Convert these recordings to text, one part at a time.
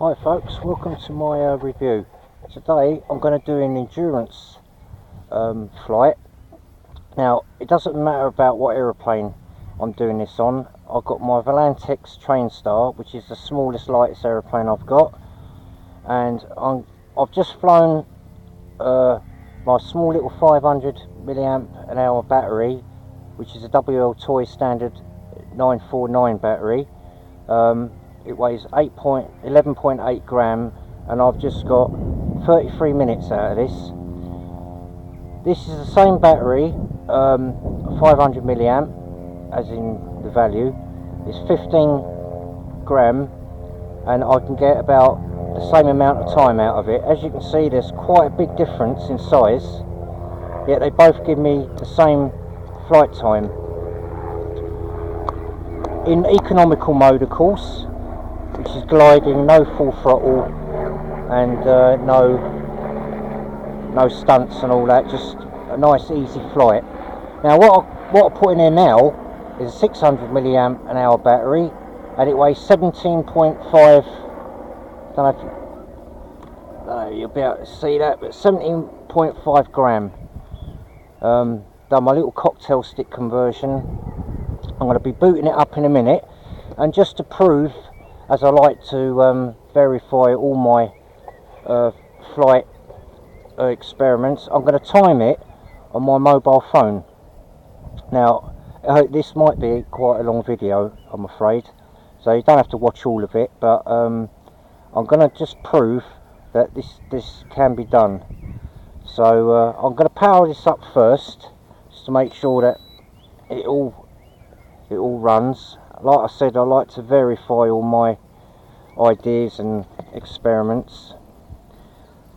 Hi folks, welcome to my review. Today I'm going to do an endurance flight. Now it doesn't matter about what aeroplane I'm doing this on. I've got my Volantex trainstar, which is the smallest, lightest aeroplane I've got, and I've just flown my small little 500 milliamp an hour battery, which is a WL Toy standard 949 battery. It weighs 11.8 gram, and I've just got 33 minutes out of this. This is the same battery, 500 milliamp, as in the value. It's 15 gram, and I can get about the same amount of time out of it. As you can see, there's quite a big difference in size, yet they both give me the same flight time. In economical mode, of course, which is gliding, no full throttle, and no stunts and all that, just a nice easy flight. Now what I put in there now is a 600 milliamp an hour battery, and it weighs 17.5, don't know if you'll be able to see that, but 17.5 gram. Done my little cocktail stick conversion. I'm going to be booting it up in a minute, and just to prove, as I like to verify all my flight experiments, I'm going to time it on my mobile phone. Now this might be quite a long video, I'm afraid, so you don't have to watch all of it, but I'm going to just prove that this can be done. So I'm going to power this up first, just to make sure that it all runs. Like I said, I like to verify all my ideas and experiments.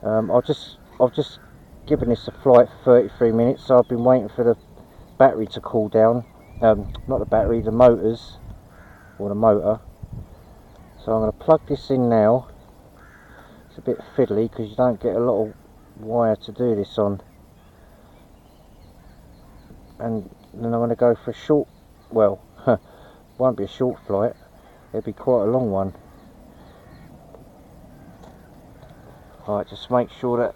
I've just given this a flight for 33 minutes, so I've been waiting for the battery to cool down. Not the battery, the motors, or the motor. So I'm going to plug this in now. It's a bit fiddly because you don't get a lot of wire to do this on. And then I'm going to go for a short, well, won't be a short flight, it'll be quite a long one. Right, just make sure that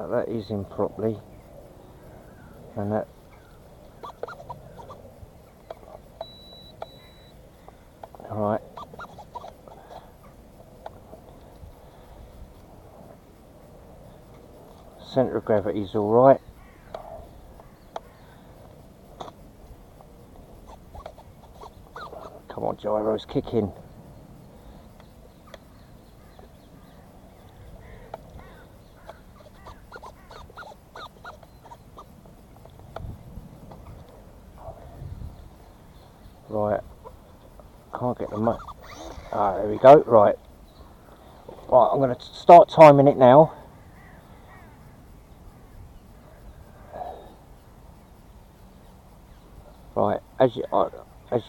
that is in properly, and that alright. Centre of gravity is alright. Come on, gyros, kick in. Right, can't get the mic. Ah, there we go. Right, I'm going to start timing it now. Right, as you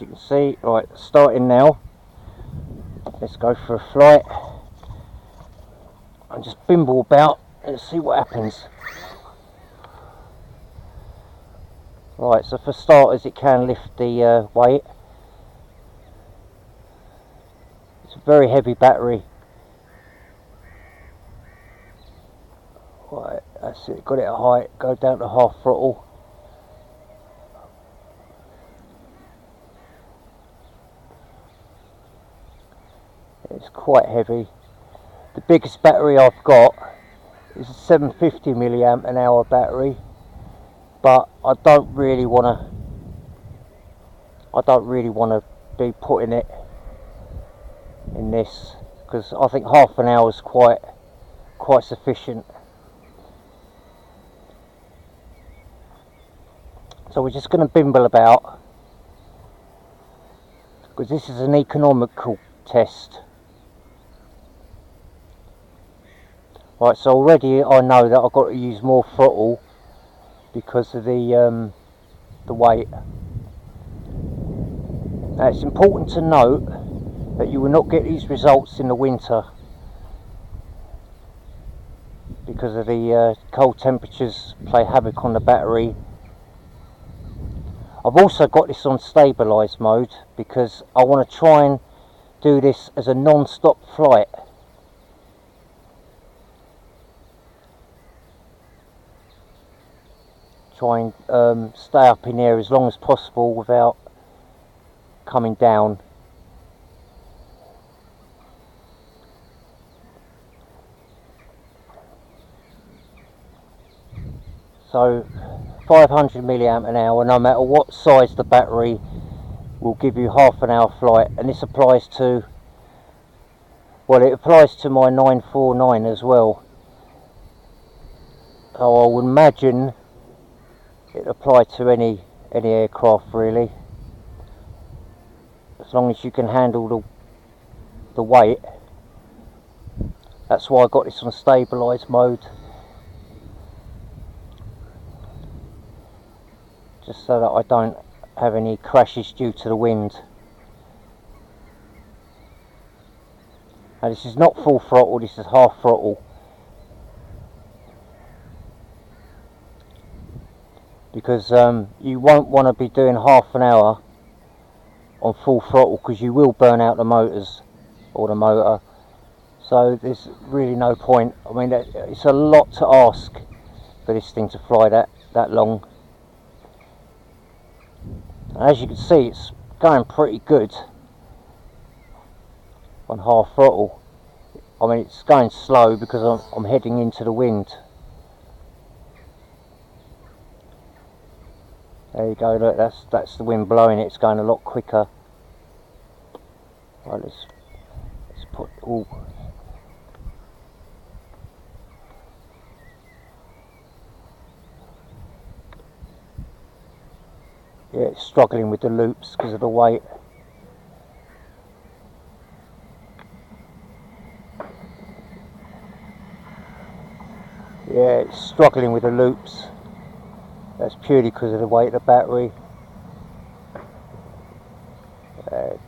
can see, right, starting now. Let's go for a flight and just bimble about and see what happens. Right, so for starters, it can lift the weight. It's a very heavy battery. Right, that's it, got it at height, go down to half throttle. It's quite heavy. The biggest battery I've got is a 750 milliamp an hour battery, but I don't really want to be putting it in this, because I think half an hour is quite sufficient. So we're just going to bimble about, because this is an economical test. Right, so already I know that I've got to use more throttle because of the weight. Now it's important to note that you will not get these results in the winter because of the cold temperatures play havoc on the battery. I've also got this on stabilised mode because I want to try and do this as a non-stop flight. Try and stay up in there as long as possible without coming down. So 500 milliamp an hour, no matter what size the battery, will give you half an hour flight. And this applies to, well, it applies to my 949 as well. So I would imagine it applies to any aircraft really, as long as you can handle the weight. That's why I got this on stabilised mode, just so that I don't have any crashes due to the wind. Now this is not full throttle, this is half throttle, because you won't want to be doing half an hour on full throttle, because you will burn out the motors or the motor. So there's really no point. I mean, it's a lot to ask for this thing to fly that long. As you can see, it's going pretty good on half throttle. I mean, it's going slow because I'm heading into the wind. There you go, look, that's the wind blowing it. It's going a lot quicker. Right, let's put all. Yeah, it's struggling with the loops because of the weight. Yeah, it's struggling with the loops. That's purely because of the weight of the battery.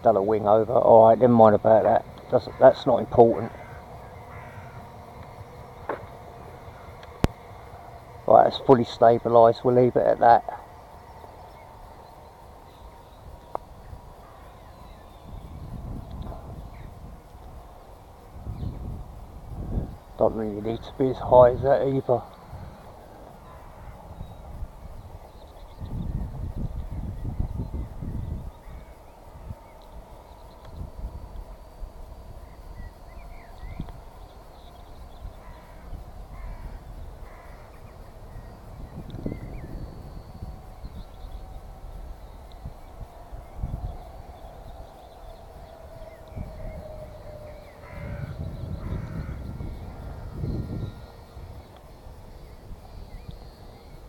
Done a wing over. Alright, never mind about that. That's not important. Right, it's fully stabilised. We'll leave it at that. Don't really need to be as high as that either.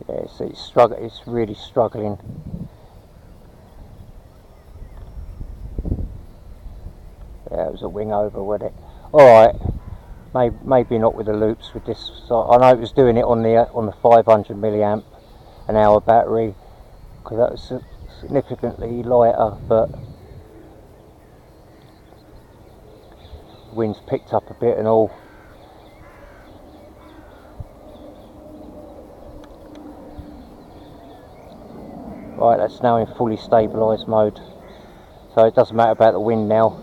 Yeah, so it's really struggling. Yeah, it was a wing over, wasn't it? Alright, maybe not with the loops with this. So I know it was doing it on the 500 milliamp an hour battery, because that was significantly lighter, but the wind's picked up a bit and all. Right, that's now in fully stabilised mode, so it doesn't matter about the wind now.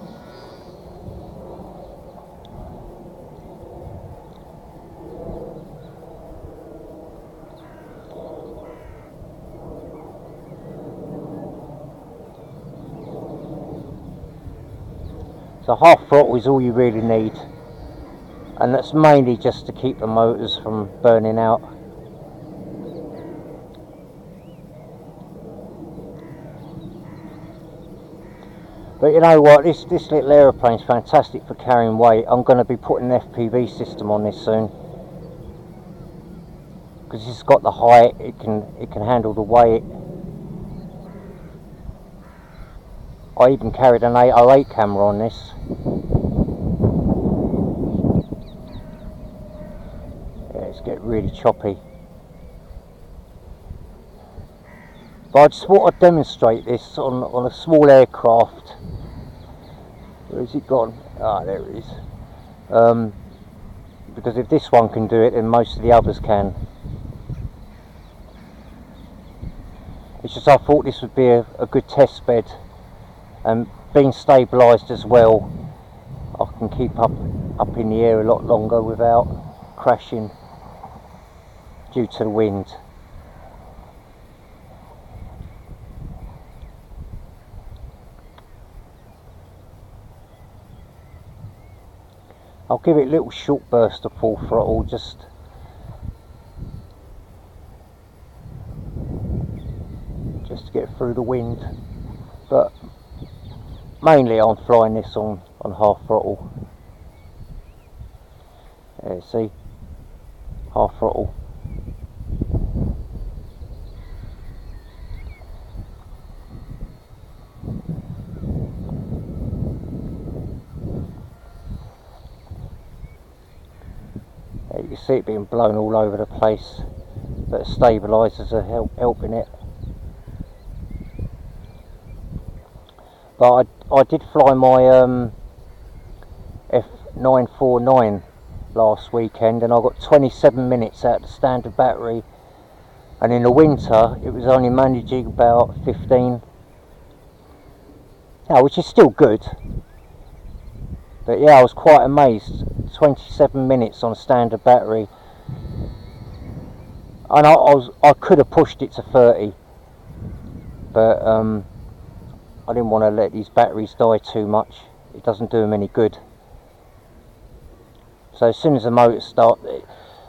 So half throttle is all you really need, and that's mainly just to keep the motors from burning out. But you know what, this little aeroplane is fantastic for carrying weight. I'm going to be putting an FPV system on this soon, because it's got the height, it can handle the weight. I even carried an 808 camera on this. Yeah, it's getting really choppy. But I just want to demonstrate this on a small aircraft. Where has it gone? Ah, there it is. Because if this one can do it, then most of the others can. It's just I thought this would be a good test bed, and being stabilised as well, I can keep up in the air a lot longer without crashing due to the wind. I'll give it a little short burst of full throttle just to get through the wind, but mainly I'm flying this on half throttle. Yeah, see, half throttle. You can see it being blown all over the place, but the stabilisers are helping it. But I did fly my F949 last weekend, and I got 27 minutes out of the standard battery, and in the winter it was only managing about 15, which is still good. But yeah, I was quite amazed. 27 minutes on a standard battery, and I could have pushed it to 30, but I didn't want to let these batteries die too much. It doesn't do them any good. So as soon as the motor starts,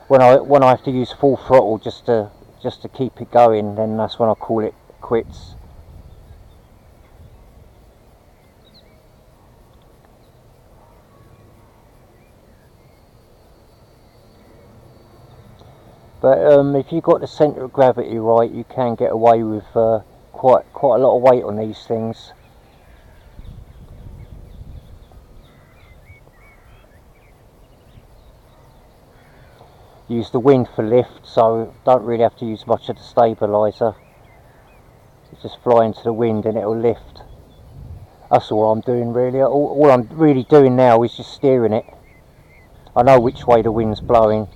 when I have to use full throttle just to keep it going, then that's when I call it quits. But if you've got the centre of gravity right, you can get away with quite a lot of weight on these things. Use the wind for lift, so don't really have to use much of the stabiliser. You just fly into the wind and it'll lift. That's all I'm doing really. All I'm really doing now is just steering it. I know which way the wind's blowing.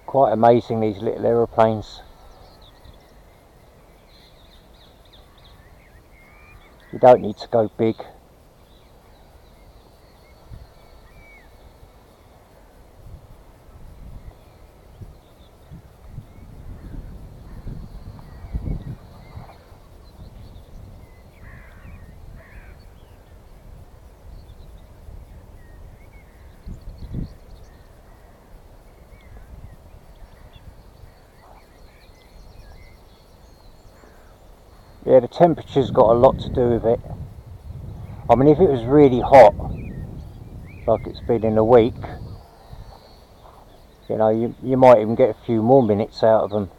Quite amazing, these little aeroplanes. You don't need to go big. Yeah, the temperature's got a lot to do with it. I mean, if it was really hot, like it's been in a week, you know, you might even get a few more minutes out of them.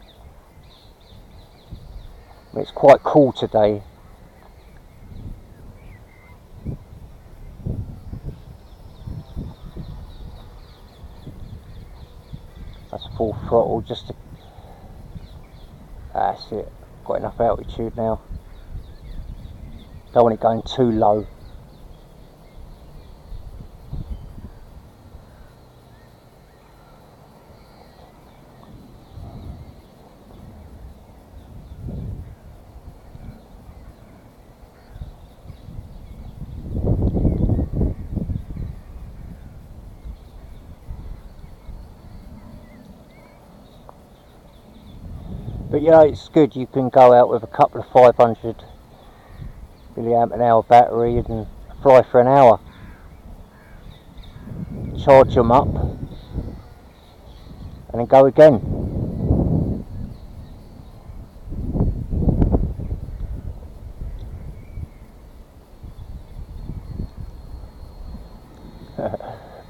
It's quite cool today. That's full throttle just to... That's it. Got enough altitude now. Don't want it going too low. But you know, it's good, you can go out with a couple of 500 milliamp an hour battery and fly for an hour. Charge them up and then go again.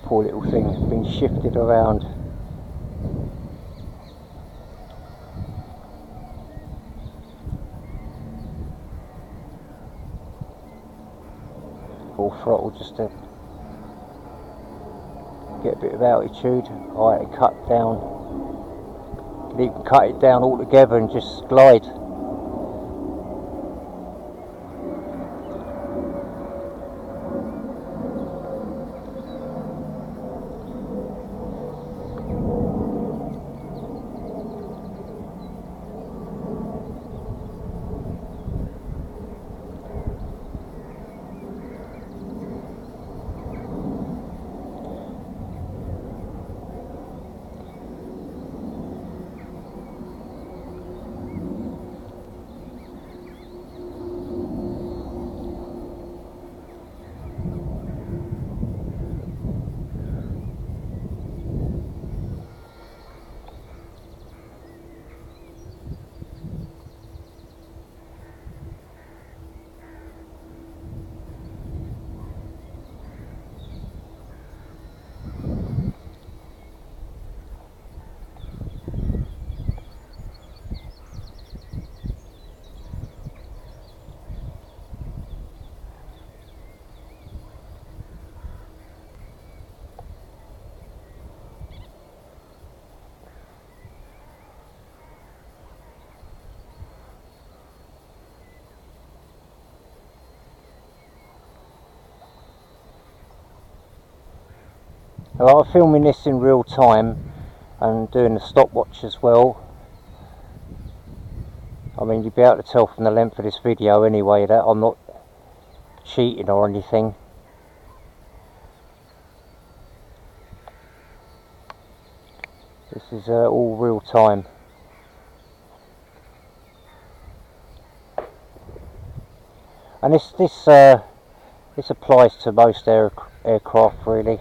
Poor little thing has been shifted around. Full throttle just to get a bit of altitude. I had to cut down. You can even cut it down altogether and just glide. I'm filming this in real time and doing the stopwatch as well. I mean, you'll be able to tell from the length of this video anyway that I'm not cheating or anything. This is all real time. And this applies to most aircraft really.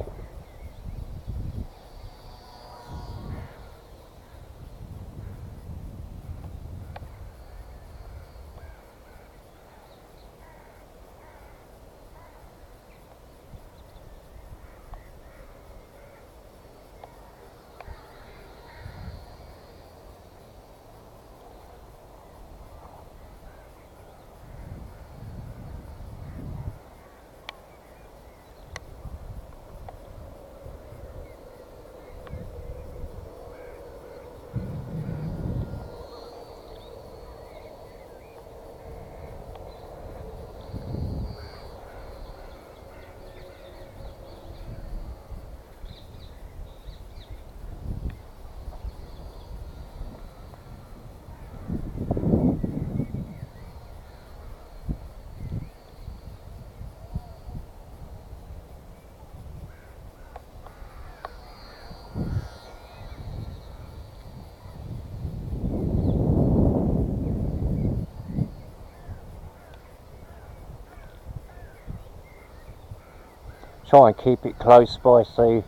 Try and keep it close by so you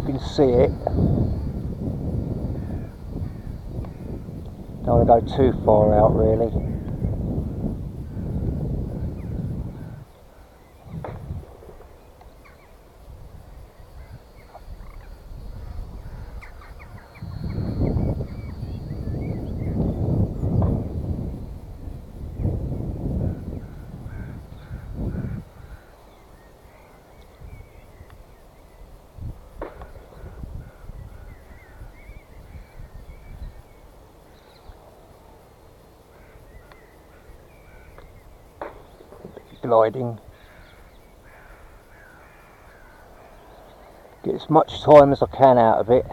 can see it. Don't want to go too far out really. Gliding. Get as much time as I can out of it.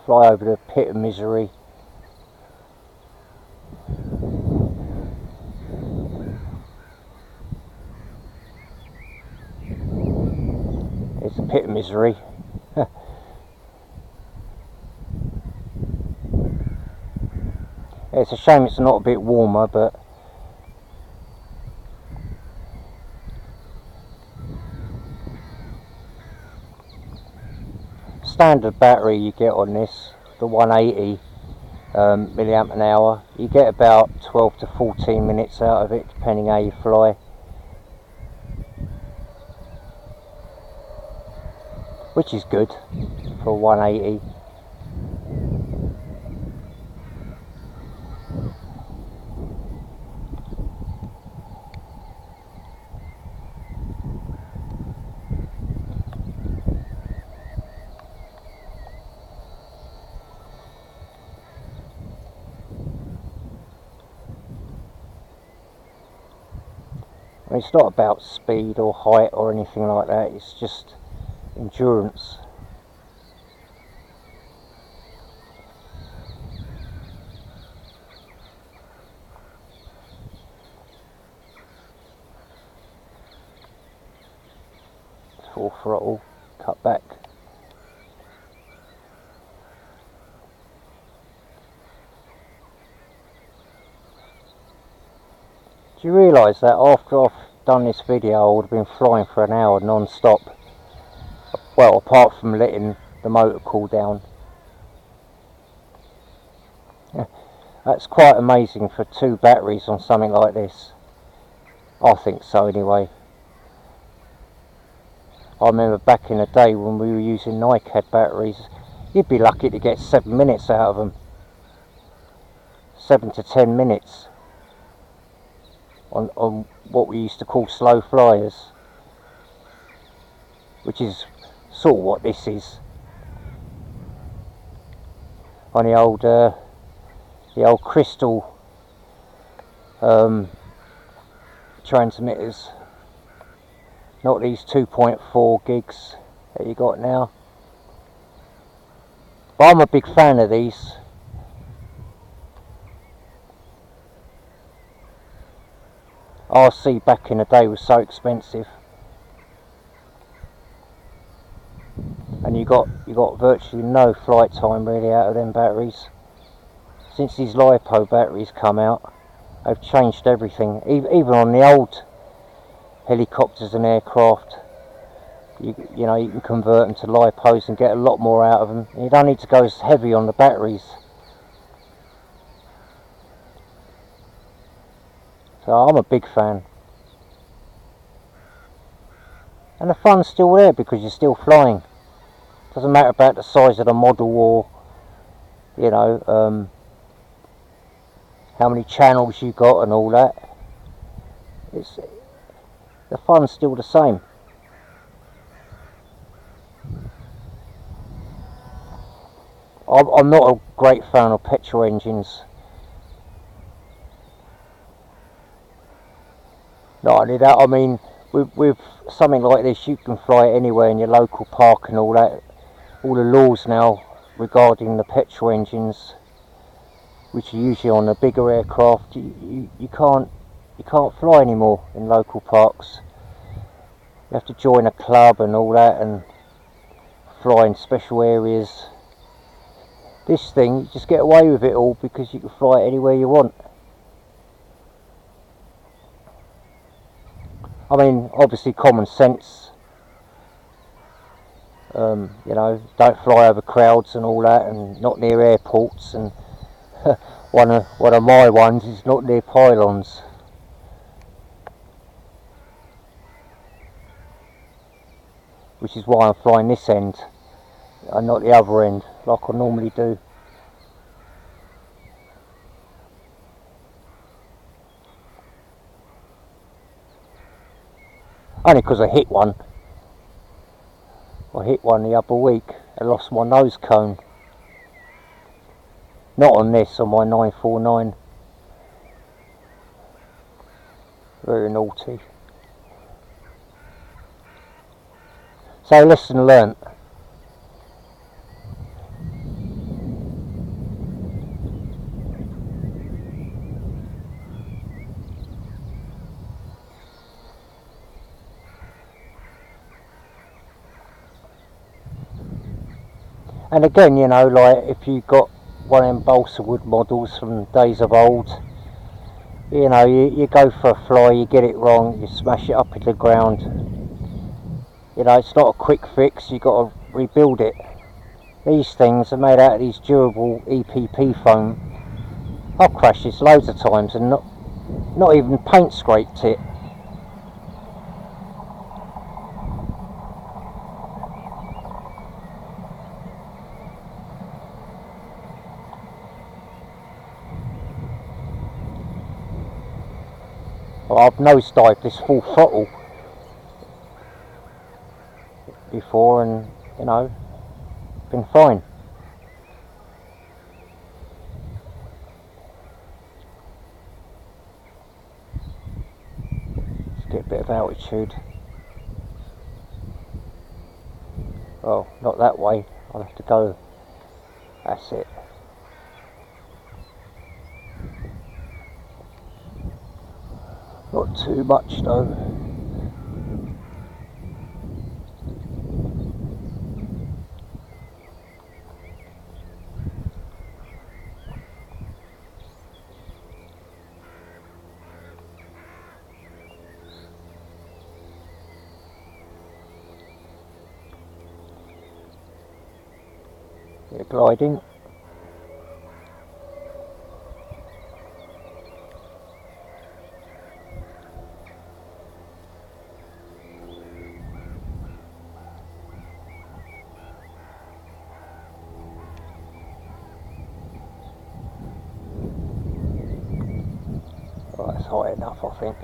Fly over the pit of misery. It's a pit of misery. It's a shame it's not a bit warmer, but standard battery you get on this, the 180 milliamp an hour, you get about 12 to 14 minutes out of it depending how you fly, which is good for 180. It's not about speed or height or anything like that, it's just endurance. Full throttle, cut back. Do you realise that after I've done this video I would have been flying for an hour non-stop? Well, apart from letting the motor cool down. That's quite amazing for 2 batteries on something like this. I think so anyway. I remember back in the day when we were using NiCad batteries, you'd be lucky to get 7 minutes out of them. 7 to 10 minutes. On what we used to call slow flyers, which is sort of what this is. On the old crystal transmitters, not these 2.4 gigs that you got now. But I'm a big fan of these. RC back in the day was so expensive, and you got virtually no flight time really out of them batteries. Since these LiPo batteries come out, they've changed everything. Even on the old helicopters and aircraft, you know, you can convert them to LiPos and get a lot more out of them. And you don't need to go as heavy on the batteries. So I'm a big fan. And the fun's still there because you're still flying. Doesn't matter about the size of the model or, you know, how many channels you got and all that. The fun's still the same. I'm not a great fan of petrol engines. Not only that, I mean, with something like this, you can fly it anywhere in your local park and all that. All the laws now regarding the petrol engines, which are usually on the bigger aircraft, you can't fly anymore in local parks. You have to join a club and all that and fly in special areas. This thing, you just get away with it all because you can fly it anywhere you want. I mean, obviously common sense, you know, don't fly over crowds and all that, and not near airports, and one of my ones is not near pylons. Which is why I'm flying this end and not the other end like I normally do. Only because I hit one. I hit one the other week and lost my nose cone. Not on this, on my 949. Very naughty. So lesson learnt. And again, you know, like if you got one of them balsa wood models from days of old, you know, you go for a fly, you get it wrong, you smash it up into the ground. You know, it's not a quick fix, you've got to rebuild it. These things are made out of these durable EPP foam. I've crashed this loads of times and not even paint scraped it. Well, I've nosedived this full throttle before and, you know, been fine. Let's get a bit of altitude. Oh, not that way, I'll have to go. That's it. Not too much though. Bit of gliding. Right, that's high enough, I think.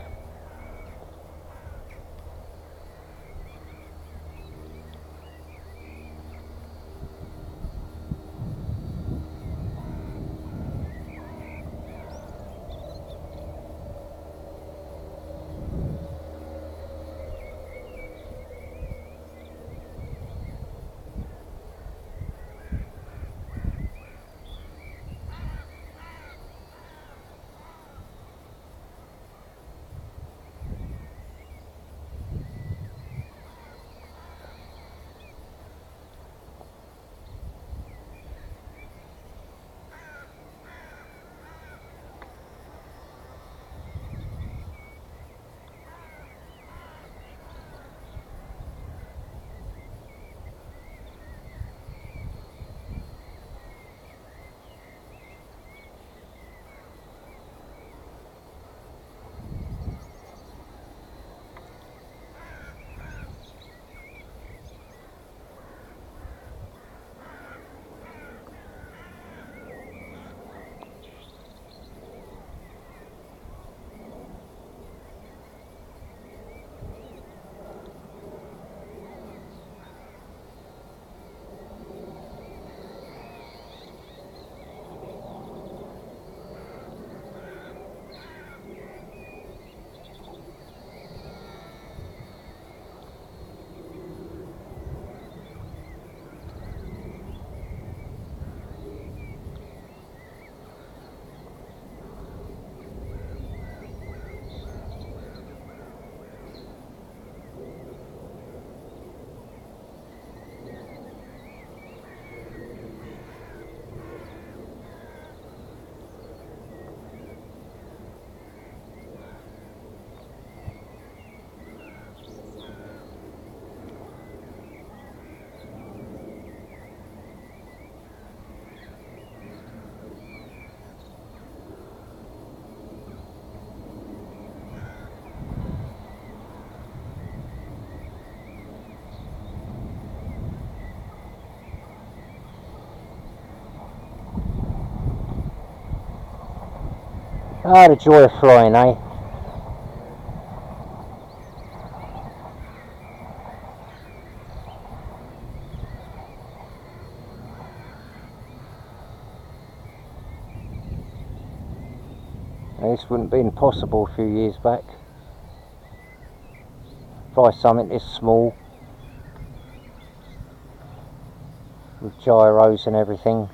Ah, the joy of flying, eh? Now, this wouldn't have been possible a few years back. Fly something this small with gyros and everything.